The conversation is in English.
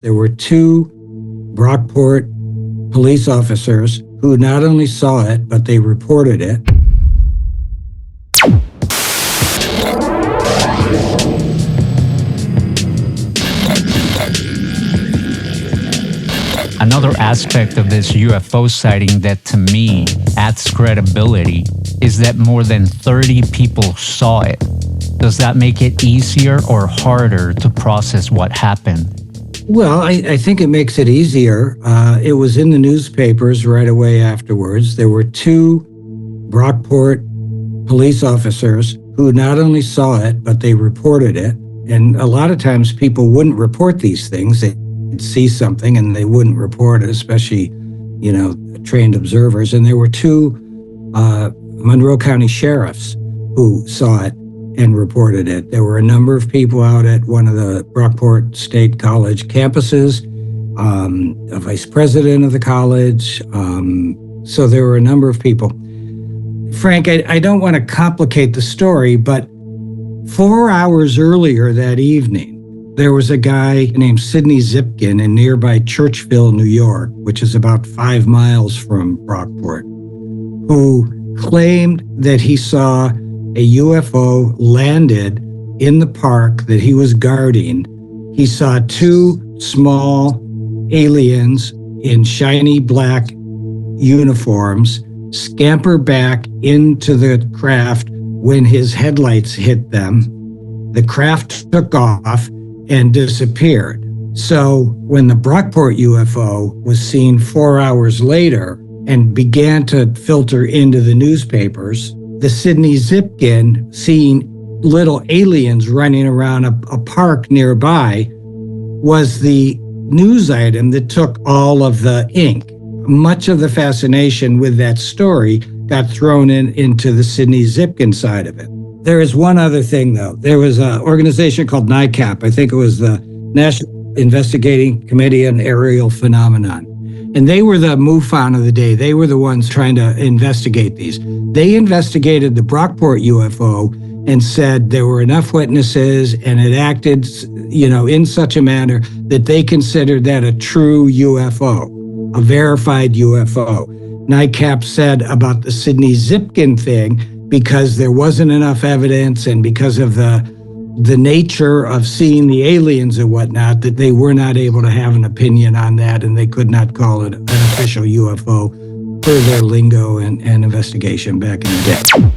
There were two Brockport police officers who not only saw it, but they reported it. Another aspect of this UFO sighting that to me adds credibility is that more than 30 people saw it. Does that make it easier or harder to process what happened? Well, I think it makes it easier. It was in the newspapers right away afterwards. There were two Brockport police officers who not only saw it, but they reported it. And a lot of times people wouldn't report these things. They'd see something and they wouldn't report it, especially, trained observers. And there were two Monroe County sheriffs who saw it and reported it. There were a number of people out at one of the Brockport State College campuses, a vice president of the college. So there were a number of people. Frank, I don't want to complicate the story, but 4 hours earlier that evening, there was a guy named Sidney Zipkin in nearby Churchville, New York, which is about 5 miles from Brockport, who claimed that he saw a UFO landed in the park that he was guarding. He saw two small aliens in shiny black uniforms scamper back into the craft when his headlights hit them. The craft took off and disappeared. So when the Brockport UFO was seen 4 hours later and began to filter into the newspapers, the Sidney Zipkin seeing little aliens running around a park nearby was the news item that took all of the ink. Much of the fascination with that story got thrown into the Sidney Zipkin side of it. There is one other thing, though. There was an organization called NICAP. I think it was the National Investigating Committee on Aerial Phenomenon. And they were the MUFON of the day. They were the ones trying to investigate these. They investigated the Brockport UFO and said there were enough witnesses and it acted, in such a manner that they considered that a true UFO, a verified UFO. NICAP said about the Sidney Zipkin thing, because there wasn't enough evidence and because of the nature of seeing the aliens and whatnot, that they were not able to have an opinion on that and they could not call it an official UFO per their lingo and investigation back in the day.